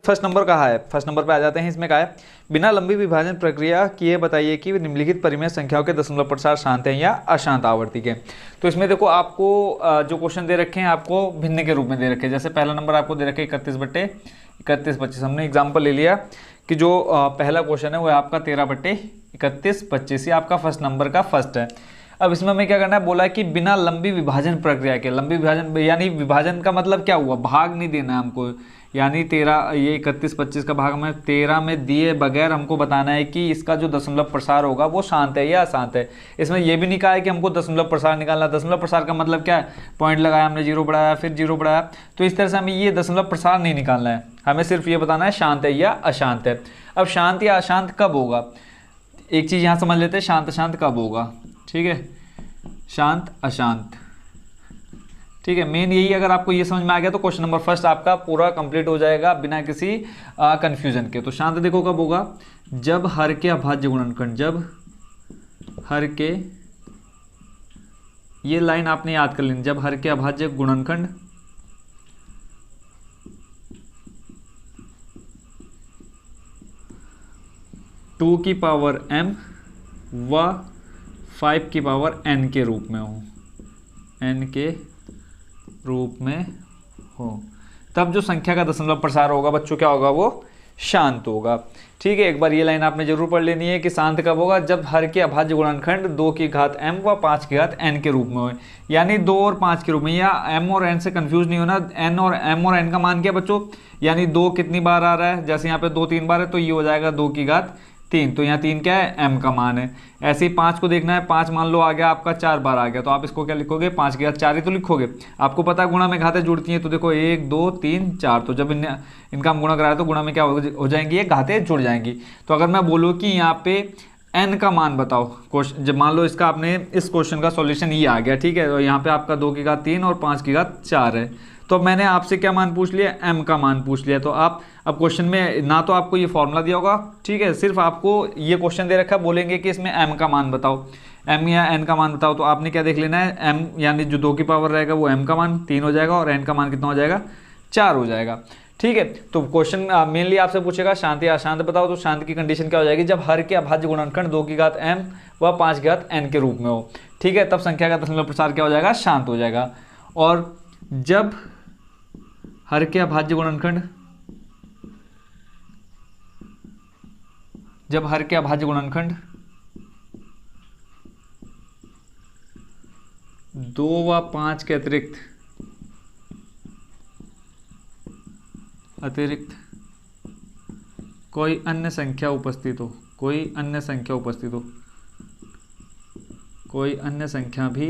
First number कहा है, first number पे आ जाते हैं। इसमें कहा है बिना लंबी विभाजन प्रक्रिया किए बताइए कि निम्नलिखित परिमेय संख्याओं के दशमलव प्रसार शांत हैं या अशांत आवर्ती के। तो इसमें देखो आपको जो क्वेश्चन दे रखे हैं आपको भिन्न के रूप में दे रखे हैं। जैसे पहला नंबर आपको दे रखे 31/31/25। हमने एग्जाम्पल ले लिया कि जो पहला क्वेश्चन है वो आपका 13/31/25, ये आपका फर्स्ट नंबर का फर्स्ट है। अब इसमें हमें क्या करना है, बोला है कि बिना लंबी विभाजन प्रक्रिया के, लंबी विभाजन यानी विभाजन का मतलब क्या हुआ, भाग नहीं देना है हमको, यानी 13 ये 31/25 का भाग हमें 13 में दिए बगैर हमको बताना है कि इसका जो दशमलव प्रसार होगा वो शांत है या अशांत है। इसमें यह भी नहीं कहा है कि हमको दशमलव प्रसार निकालना। दशमलव प्रसार का मतलब क्या है, पॉइंट लगाया हमने, जीरो बढ़ाया, फिर जीरो बढ़ाया, तो इस तरह से हमें ये दशमलव प्रसार नहीं निकालना है, हमें सिर्फ ये बताना है शांत है या अशांत है। अब शांत या अशांत कब होगा, एक चीज़ यहाँ समझ लेते हैं, शांत अशांत कब होगा, ठीक है, शांत अशांत, ठीक है। मेन यही, अगर आपको ये समझ में आ गया तो क्वेश्चन नंबर फर्स्ट आपका पूरा कंप्लीट हो जाएगा बिना किसी कंफ्यूजन के। तो शांत देखो कब होगा, जब हर के अभाज्य गुणनखंड, जब हर के, ये लाइन आपने याद कर लेनी, जब हर के अभाज्य गुणनखंड टू की पावर m व 5 की पावर n के रूप में हो, n के रूप में हो, तब जो संख्या का दशमलव प्रसार होगा बच्चों क्या होगा, वो शांत होगा, ठीक है। एक बार ये लाइन आपने जरूर पढ़ लेनी है कि शांत कब होगा, जब हर के अभाज्य गुणनखंड 2 की घात m व 5 की घात n के रूप में हो, यानी 2 और 5 के रूप में, या m और n से कंफ्यूज नहीं होना। n और m और n का मान क्या बच्चों, यानी 2 कितनी बार आ रहा है, जैसे यहाँ पे 2 3 बार है तो ये हो जाएगा 2 की घात 3, तो यहाँ 3 क्या है, m का मान है। ऐसे ही 5 को देखना है, 5 मान लो आ गया आपका 4 बार आ गया, तो आप इसको क्या लिखोगे, 5 की घात 4 ही तो लिखोगे। आपको पता है गुणा में घातें जुड़ती हैं, तो देखो 1 2 3 4, तो जब इनका हम गुणा कराए तो गुणा में क्या हो जाएंगी, ये घातें जुड़ जाएंगी। तो अगर मैं बोलूँ कि यहाँ पे n का मान बताओ, क्वेश्चन जब मान लो इसका आपने इस क्वेश्चन का सॉल्यूशन ये आ गया, ठीक है, तो यहाँ पे आपका 2 की घात 3 और 5 की घात 4 है, तो मैंने आपसे क्या मान पूछ लिया, m का मान पूछ लिया। तो आप अब क्वेश्चन में ना तो आपको ये फॉर्मूला दिया होगा, ठीक है, सिर्फ आपको ये क्वेश्चन दे रखा है, बोलेंगे कि इसमें m का मान बताओ, m या n का मान बताओ, तो आपने क्या देख लेना है, m यानी जो 2 की पावर रहेगा वो m का मान 3 हो जाएगा और n का मान कितना हो जाएगा, 4 हो जाएगा, ठीक है। तो क्वेश्चन मेनली आपसे पूछेगा शांत या अशांत बताओ, तो शांत की कंडीशन क्या हो जाएगी, जब हर के अभाज्य गुणनखंड 2 की घात m व 5 की घात n के रूप में हो, ठीक है, तब संख्या का दशमलव प्रसार क्या हो जाएगा, शांत हो जाएगा। और जब हर के अभाज्य गुणनखंड, जब हर के अभाज्य गुणनखंड 2 व 5 के अतिरिक्त कोई अन्य संख्या उपस्थित हो, कोई अन्य संख्या उपस्थित हो, कोई अन्य संख्या भी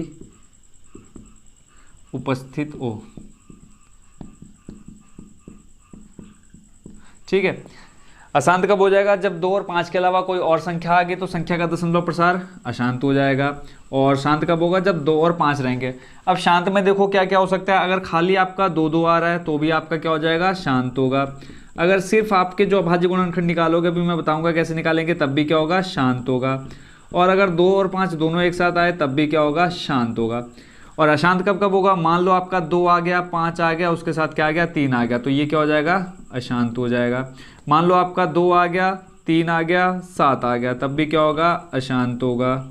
उपस्थित हो, ठीक है। अशांत कब हो जाएगा, जब 2 और 5 के अलावा कोई और संख्या आ गई तो संख्या का दशमलव प्रसार अशांत हो जाएगा। और शांत कब होगा, जब 2 और 5 रहेंगे। अब शांत में देखो क्या क्या हो सकता है, अगर खाली आपका 2 2 आ रहा है तो भी आपका क्या हो जाएगा, शांत होगा। अगर सिर्फ आपके जो अभाज्य गुणनखंड निकालोगे, अभी मैं बताऊंगा कैसे निकालेंगे, तब भी क्या होगा, शांत होगा। और अगर 2 और 5 दोनों एक साथ आए तब भी क्या होगा, शांत होगा। और अशांत कब कब होगा, मान लो आपका 2 आ गया, 5 आ गया, उसके साथ क्या आ गया, 3 आ गया, तो ये क्या हो जाएगा, अशांत हो जाएगा। मान लो आपका 2 आ गया, 3 आ गया, 7 आ गया, तब भी क्या होगा, अशांत होगा।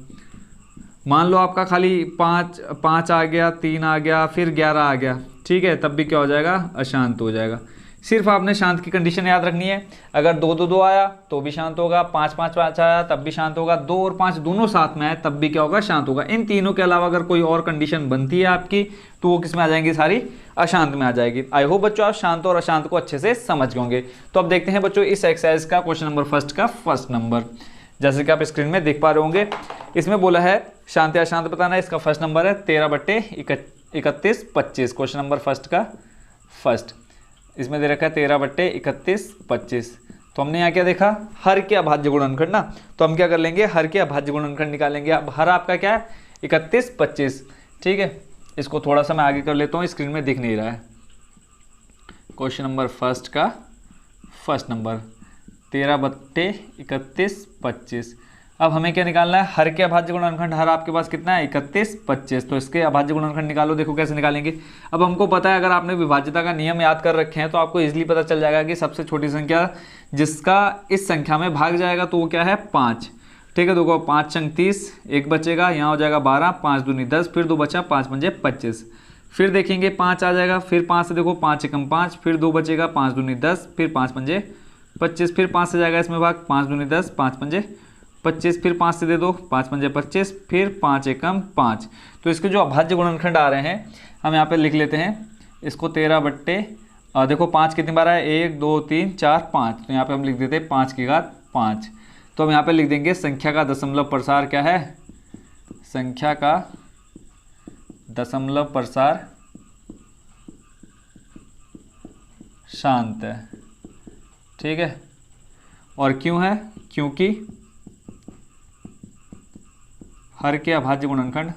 मान लो आपका खाली 5 आ गया, 3 आ गया, फिर 11 आ गया, ठीक है, तब भी क्या हो जाएगा, अशांत हो जाएगा। सिर्फ आपने शांत की कंडीशन याद रखनी है, अगर 2 2 2 आया तो भी शांत होगा, 5 5 5 आया तब भी शांत होगा, 2 और 5 दोनों साथ में आए तब भी क्या होगा, शांत होगा। इन तीनों के अलावा अगर कोई और कंडीशन बनती है आपकी तो वो किस में आ जाएंगी, सारी अशांत में आ जाएगी। आई होप बच्चों आप शांत और अशांत को अच्छे से समझ गए होंगे। तो अब देखते हैं बच्चों इस एक्सरसाइज का क्वेश्चन नंबर फर्स्ट का फर्स्ट नंबर, जैसे कि आप स्क्रीन में देख पा रहे होंगे। इसमें बोला है शांत या अशांत बताना है, इसका फर्स्ट नंबर है 13/31/25, क्वेश्चन नंबर फर्स्ट का फर्स्ट। इसमें दे रखा है 13/31/25। तो हमने यहाँ क्या देखा, हर के अभाज्य गुणनखंड ना, तो हम क्या कर लेंगे, हर के अभाज्य गुणनखंड निकालेंगे। अब हर आपका क्या है, 31 25, ठीक है। इसको थोड़ा सा मैं आगे कर लेता हूँ, स्क्रीन में दिख नहीं रहा है। क्वेश्चन नंबर फर्स्ट का फर्स्ट नंबर 13/31/25। अब हमें क्या निकालना है, हर के अभाज्य गुणनखंड, हर आपके पास कितना है 31, 25, तो इसके अभाज्य गुणनखंड निकालो। देखो कैसे निकालेंगे। अब हमको पता है, अगर आपने विभाज्यता का नियम याद कर रखे हैं तो आपको इजीली पता चल जाएगा कि सबसे छोटी संख्या जिसका इस संख्या में भाग जाएगा तो वो क्या है 5। ठीक है, देखो 5 अंक 30, एक बचेगा, यहाँ हो जाएगा 12, 5 दूनी 10, फिर 2 बचा, 5 पंजे 25। फिर देखेंगे 5 आ जाएगा, फिर 5 से देखो 5 एकम 5, फिर 2 बचेगा, 5 दूनी 10, फिर 5 पंजे 25, फिर 5 से जाएगा इसमें भाग, 5 दूनी 10, 5 पंजे 25, फिर 5 से दे दो, 5 पंजे 25, फिर 5 एकम 5। तो इसके जो अभाज्य गुणनखंड आ रहे हैं हम यहाँ पे लिख लेते हैं इसको 13 बट्टे, देखो 5 कितनी बार है, 1 2 3 4 5, तो यहाँ पे हम लिख देते हैं 5 की घात 5। तो हम यहाँ पे लिख देंगे संख्या का दशमलव प्रसार क्या है, संख्या का दशमलव प्रसार शांत है। ठीक है, और क्यों है, क्योंकि हर के अभाज्य गुणनखंड,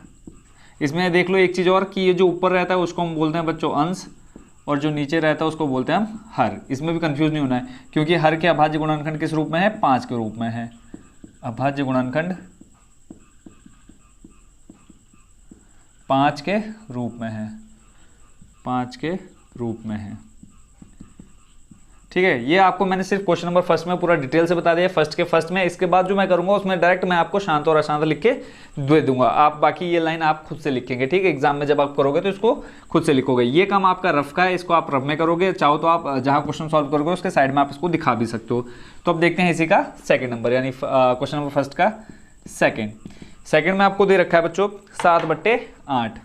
इसमें देख लो एक चीज़ और कि ये जो ऊपर रहता है उसको हम बोलते हैं बच्चों अंश, और जो नीचे रहता है उसको बोलते हैं हम हर। इसमें भी कंफ्यूज नहीं होना है, क्योंकि हर के अभाज्य गुणनखंड किस रूप में है, 5 के रूप में है। अभाज्य गुणनखंड 5 के रूप में है, 5 के रूप में है। ठीक है, ये आपको मैंने सिर्फ क्वेश्चन नंबर फर्स्ट में पूरा डिटेल से बता दिया, फर्स्ट के फर्स्ट में। इसके बाद जो मैं करूंगा उसमें डायरेक्ट मैं आपको शांत और अशांत लिख के दे दूंगा, आप बाकी ये लाइन आप खुद से लिखेंगे। ठीक है, एग्जाम में जब आप करोगे तो इसको खुद से लिखोगे। ये काम आपका रफ का है, इसको आप रफ में करोगे, चाहो तो आप जहाँ क्वेश्चन सॉल्व करोगे उसके साइड में आप इसको दिखा भी सकते हो। तो अब देखते हैं इसी का सेकेंड नंबर, यानी क्वेश्चन नंबर फर्स्ट का सेकेंड में आपको दे रखा है बच्चों 7/8,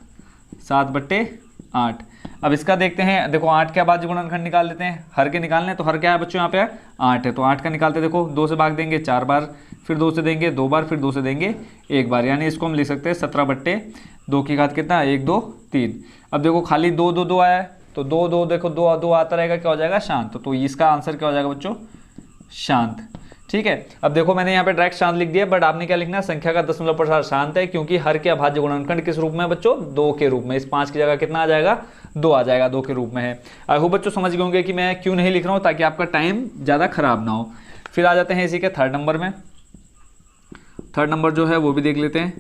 7/8। अब इसका देखते हैं, देखो 8 के अभाज्य गुणनखंड निकाल लेते हैं, हर के निकालने हैं। तो हर क्या है बच्चों, यहाँ पे 8 है, तो 8 का निकालते हैं। देखो 2 से भाग देंगे 4 बार, फिर 2 से देंगे 2 बार, फिर 2 से देंगे 1 बार, यानी इसको हम लिख सकते हैं 17/2 की घात कितना, 1 2 3। अब देखो खाली 2 2 2 आया है, तो 2 2 देखो 2 2 आता रहेगा, क्या हो जाएगा शांत। तो इसका आंसर क्या हो जाएगा बच्चों, शांत। ठीक है, अब देखो मैंने यहाँ पे डायरेक्ट शांत लिख दिया, बट आपने क्या लिखना है, संख्या का दशमलव प्रसार शांत है, क्योंकि हर के अभाज्य गुणनखंड किस रूप में है बच्चों, 2 के रूप में। इस 5 की जगह कितना आ जाएगा, 2 आ जाएगा, 2 के रूप में है। आई होप बच्चों समझ गए होंगे कि मैं क्यों नहीं लिख रहा हूँ, ताकि आपका टाइम ज़्यादा खराब ना हो। फिर आ जाते हैं इसी के थर्ड नंबर में। थर्ड नंबर जो है वो भी देख लेते हैं,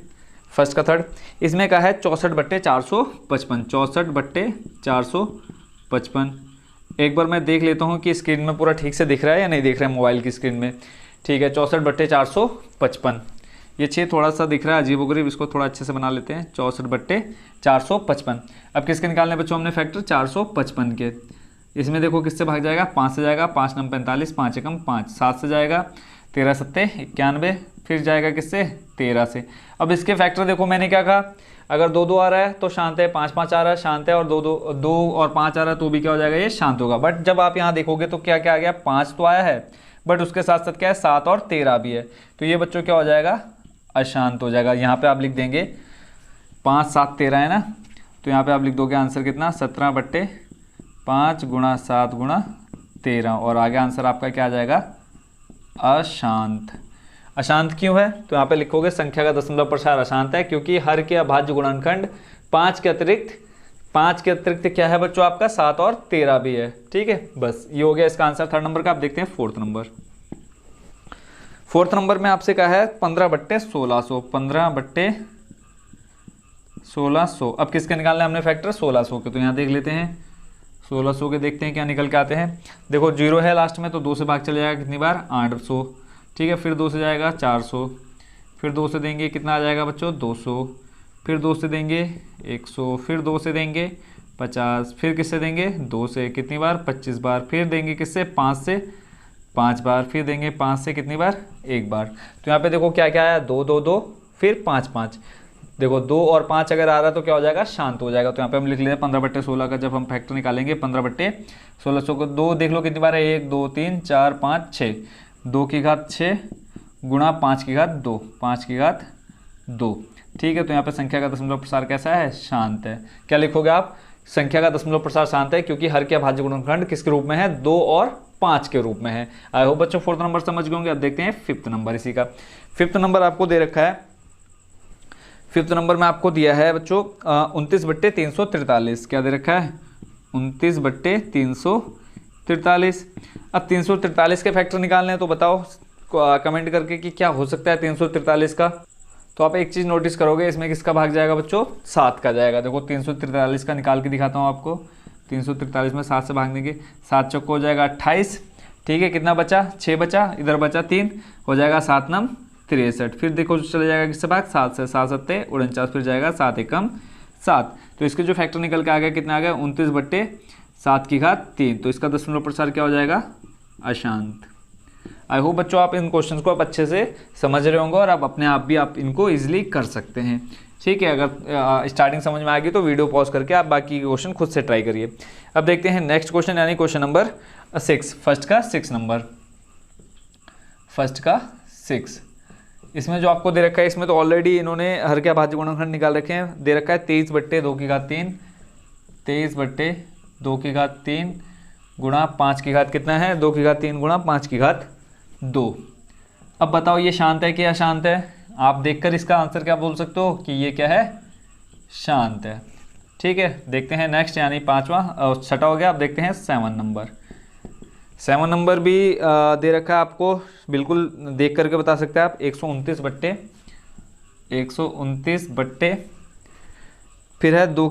फर्स्ट का थर्ड। इसमें क्या है 64/455, 64/455। एक बार मैं देख लेता हूँ कि स्क्रीन में पूरा ठीक से दिख रहा है या नहीं दिख रहा है मोबाइल की स्क्रीन में। ठीक है, 64/455। ये 6 थोड़ा सा दिख रहा है अजीबोगरीब, इसको थोड़ा अच्छे से बना लेते हैं, 64/455। अब किसके निकालने बच्चों हमने फैक्टर, 455 के। इसमें देखो किससे भाग जाएगा, 5 से जाएगा, 5 9 45, 5 एकम 5, 7 से जाएगा, 13 7 91, फिर जाएगा किससे, 13 से। अब इसके फैक्टर देखो मैंने क्या कहा, अगर 2 2 आ रहा है तो शांत है, 5 5 आ रहा है शांत है, और 2 और 5 आ रहा है तो भी क्या हो जाएगा, ये शांत होगा। बट जब आप यहाँ देखोगे तो क्या क्या आ गया, 5 तो आया है, बट उसके साथ साथ क्या है 7 और 13 भी है, तो ये बच्चों क्या हो जाएगा, अशांत हो जाएगा। यहाँ पे आप लिख देंगे 5 7 13 है ना, तो यहाँ पे आप लिख दोगे आंसर कितना, 17/5 गुणा 7 गुणा 13, और आगे आंसर आपका क्या आ जाएगा, अशांत। अशांत क्यों है, तो यहाँ पे लिखोगे संख्या का दशमलव प्रसार अशांत है, क्योंकि हर के अभाज्य गुणनखंड 5 के अतिरिक्त क्या है बच्चों आपका, 7 और 13 भी है। ठीक है, बस ये हो गया इसका आंसर थर्ड नंबर का। आप देखते हैं फोर्थ नंबर। फोर्थ नंबर में आपसे कहा है 15/1600, 15/1600। अब किसके निकालना है हमने फैक्टर, 1600 के। तो यहाँ देख लेते हैं 1600 के, देखते हैं क्या निकल के आते हैं। देखो 0 है लास्ट में, तो 2 से भाग चले जाएगा कितनी बार, 800। ठीक है, फिर 2 से जाएगा 400, फिर 2 से देंगे कितना आ जाएगा बच्चों, 200, फिर 2 से देंगे 100, फिर 2 से देंगे 50, फिर किससे देंगे 2 से कितनी बार, 25 बार, फिर देंगे किससे 5 से 5 बार, फिर देंगे 5 से कितनी बार, 1 बार। तो यहाँ पे देखो क्या क्या आया, 2 2 2, फिर 5 5। देखो 2 और 5 अगर आ रहा है तो क्या हो जाएगा, शांत हो जाएगा। तो यहाँ पे हम लिख लेते हैं 15/16 का, जब हम फैक्टर निकालेंगे 15/1600 को 2 देख लो कितनी बार है, 1 2 3 4 5 6, 2 की घात 6 गुणा 5 की घात 2, 5 की घात 2। ठीक है, तो यहाँ पे संख्या का दशमलव प्रसार कैसा है, शांत है। क्या लिखोगे आप, संख्या का दशमलव प्रसार शांत है, क्योंकि हर के अभाज्य गुणनखंड किसके रूप में है, 2 और 5 के रूप में है। आई होप बच्चों फोर्थ नंबर समझ गए होंगे। अब देखते हैं फिफ्थ नंबर। इसी का फिफ्थ नंबर आपको दे रखा है, फिफ्थ नंबर में आपको दिया है बच्चों 29/343। क्या दे रखा है, 29/343। अब 343 के फैक्टर निकालने हैं, तो बताओ कमेंट करके कि क्या हो सकता है 343 का। तो आप एक चीज़ नोटिस करोगे, इसमें किसका भाग जाएगा बच्चों, 7 का जाएगा। देखो 343 का निकाल के दिखाता हूँ आपको। 343 में 7 से भाग देंगे, 7 चौको हो जाएगा 28। ठीक है, कितना बचा, 6 बचा, इधर बचा 3, हो जाएगा 7 नम 63। फिर देखो चले जाएगा किससे भाग, 7 से, 7 सत्ते 49, फिर जाएगा 7 एकम 7। तो इसके जो फैक्टर निकल के आ गया कितना आ गया, 29/7 तो इसका दशमलव प्रसार क्या हो जाएगा, अशांत। आई होप बच्चों आप इन क्वेश्चंस को आप अच्छे से समझ रहे होंगे और आप अपने आप भी आप इनको इजीली कर सकते हैं। ठीक है, अगर स्टार्टिंग समझ में आ गई तो वीडियो पॉज करके आप बाकी के क्वेश्चन खुद से ट्राई करिए। अब देखते हैं नेक्स्ट क्वेश्चन, यानी क्वेश्चन नंबर 6, फर्स्ट का 6 नंबर, फर्स्ट का 6। इसमें जो आपको दे रखा है, इसमें तो ऑलरेडी इन्होंने हर के अभाज्य गुणनखंड निकाल रखे हैं। दे रखा है 23/2 23/2 गुणा 5 की घात कितना है, 2 गुणा 5/2। अब बताओ ये शांत है कि अशांत है। आप देखकर इसका आंसर क्या बोल सकते हो कि ये क्या है, शांत है। ठीक है, देखते हैं नेक्स्ट, यानी 5वां 6वां हो गया। अब देखते हैं 7 नंबर। 7 नंबर भी दे रखा है आपको, बिल्कुल देख करके बता सकते हैं आप। 129 फिर है 2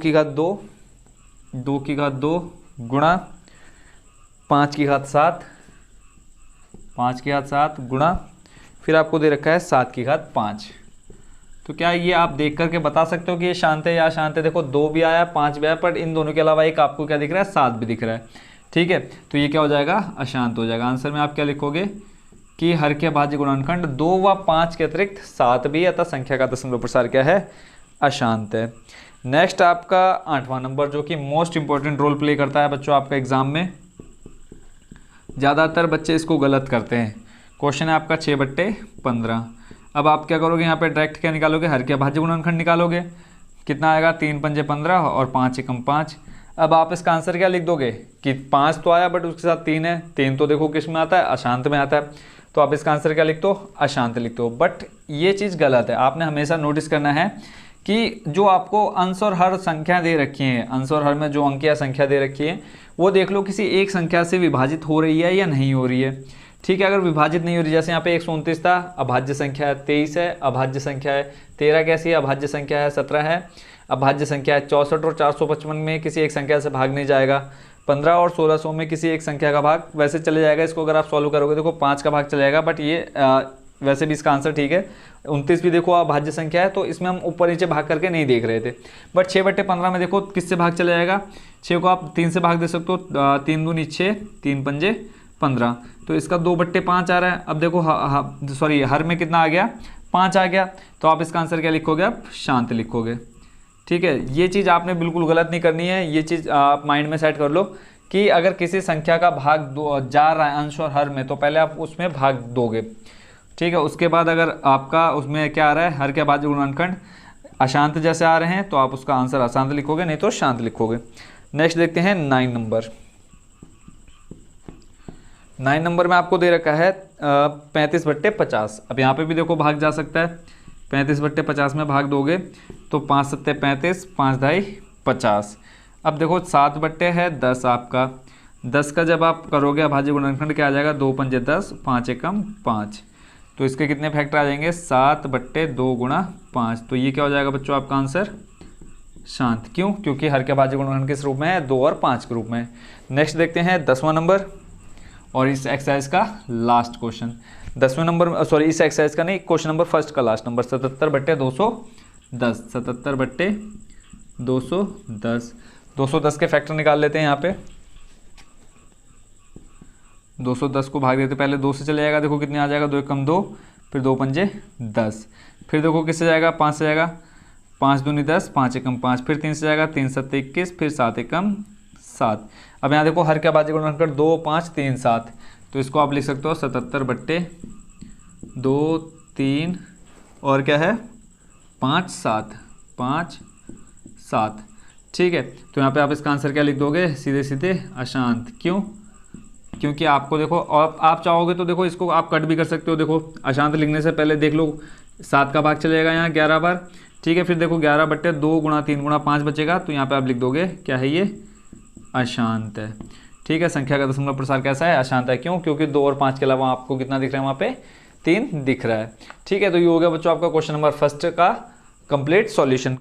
गुणा 5/7 गुणा, फिर आपको दे रखा है 7/5। तो क्या ये आप देख करके बता सकते हो कि ये शांत है या अशांत है। देखो 2 भी आया, 5 भी आया, पर इन दोनों के अलावा एक आपको क्या दिख रहा है, 7 भी दिख रहा है। ठीक है, तो ये क्या हो जाएगा, अशांत हो जाएगा। आंसर में आप क्या लिखोगे कि हर के अभाज्य गुणनखंड 2 व 5 के अतिरिक्त 7 भी, अतः संख्या का दशमलव प्रसार क्या है, अशांत है। नेक्स्ट आपका 8वां नंबर, जो कि मोस्ट इंपॉर्टेंट रोल प्ले करता है बच्चों आपका एग्जाम में। ज़्यादातर बच्चे इसको गलत करते हैं। क्वेश्चन है आपका 6/15। अब आप क्या करोगे, यहाँ पे डायरेक्ट क्या निकालोगे, हर के अभाज्य गुणनखंड निकालोगे। कितना आएगा, 3 पंजे 15 और 5 एकम 5। अब आप इसका आंसर क्या लिख दोगे कि 5 तो आया बट उसके साथ 3 है। 3 तो देखो किस में आता है, अशांत में आता है। तो आप इसका आंसर क्या लिखते हो, अशांत लिखते हो। बट ये चीज़ गलत है। आपने हमेशा नोटिस करना है कि जो आपको अंश और हर संख्या दे रखी है, अंश और हर में जो अंक या संख्या दे रखी है, वो देख लो किसी एक संख्या से विभाजित हो रही है या नहीं हो रही है। ठीक है, अगर विभाजित नहीं हो रही, जैसे यहाँ पे 129 था, अभाज्य संख्या है 23 है, अभाज्य संख्या है 13 कैसी है, अभाज्य संख्या है 17 है, अभाज्य संख्या है 64 और 455 में किसी एक संख्या से भाग नहीं जाएगा। 15 और 1600 में किसी एक संख्या का भाग वैसे चले जाएगा। इसको अगर आप सॉल्व करोगे देखो 5 का भाग चले जाएगा, बट ये वैसे भी इसका आंसर ठीक है। 29 भी देखो अभाज्य संख्या है, तो इसमें हम ऊपर नीचे भाग करके नहीं देख रहे थे। बट 6/15 में देखो किससे भाग चला जाएगा, 6 को आप 3 से भाग दे सकते हो, 3 दूनी 6, 3 पंजे 15, तो इसका 2/5 आ रहा है। अब देखो सॉरी हर में कितना आ गया, 5 आ गया। तो आप इसका आंसर क्या लिखोगे, आप शांत लिखोगे। ठीक है, ये चीज़ आपने बिल्कुल गलत नहीं करनी है। ये चीज़ आप माइंड में सेट कर लो कि अगर किसी संख्या का भाग जा रहा है अंश और हर में, तो पहले आप उसमें भाग दोगे। ठीक है, उसके बाद अगर आपका उसमें क्या आ रहा है, हर के अभाज्य गुणनखंड अशांत जैसे आ रहे हैं, तो आप उसका आंसर अशांत लिखोगे, नहीं तो शांत लिखोगे। नेक्स्ट देखते हैं 9 नंबर। 9 नंबर में आपको दे रखा है 35/50। अब यहाँ पे भी देखो भाग जा सकता है। 35/50 में भाग दोगे तो 5 सत्ते 35, 5 ढाई 50। अब देखो 7 बट्टे है 10 आपका। 10 का जब आप करोगे अभाज्य गुणनखंड क्या आ जाएगा, 2 पंजे 10, 5 एकम 5। तो इसके कितने फैक्टर आ जाएंगे, 7/2 गुणा 5। तो ये क्या हो जाएगा बच्चों आपका आंसर, शांत। क्यों, क्योंकि हर के अभाज्य गुणनखंड किस रूप में है, 2 और 5 के रूप में। नेक्स्ट देखते हैं 10वां नंबर और इस एक्सरसाइज का लास्ट क्वेश्चन। 10वें नंबर सॉरी इस एक्सरसाइज का नहीं, क्वेश्चन नंबर फर्स्ट का लास्ट नंबर 77/210। 77/210। 210 के फैक्टर निकाल लेते हैं यहाँ पे। 210 को भाग देते, पहले 2 से चले जाएगा, देखो कितने आ जाएगा, 2 एकम 2, फिर 2 पंजे 10, फिर देखो किससे जाएगा, 5 से जाएगा, 5 दूनी 10, 5 एकम 5, फिर 3 से जाएगा, 3 सत्ते 21, फिर 7 एकम 7। अब यहाँ देखो हर के अभाज्य गुणनखंड 2, 5, 3, 7, तो इसको आप लिख सकते हो 77/2, 3 और क्या है 5, 7, 5, 7। ठीक है, तो यहाँ पे आप इसका आंसर क्या लिख दोगे, सीधे सीधे अशांत। क्यों, क्योंकि आपको देखो, और आप चाहोगे तो देखो इसको आप कट भी कर सकते हो। देखो अशांत लिखने से पहले देख लो 7 का भाग चलेगा यहाँ 11 बार। ठीक है, फिर देखो 11/2 गुणा 3 गुणा 5 बचेगा, तो यहाँ पे आप लिख दोगे क्या है, ये अशांत है। ठीक है, संख्या का दशमलव प्रसार कैसा है, अशांत है। क्यों, क्योंकि 2 और 5 के अलावा आपको कितना दिख रहा है वहाँ पे, 3 दिख रहा है। ठीक है, तो ये हो गया बच्चों आपका क्वेश्चन नंबर फर्स्ट का कंप्लीट सॉल्यूशन।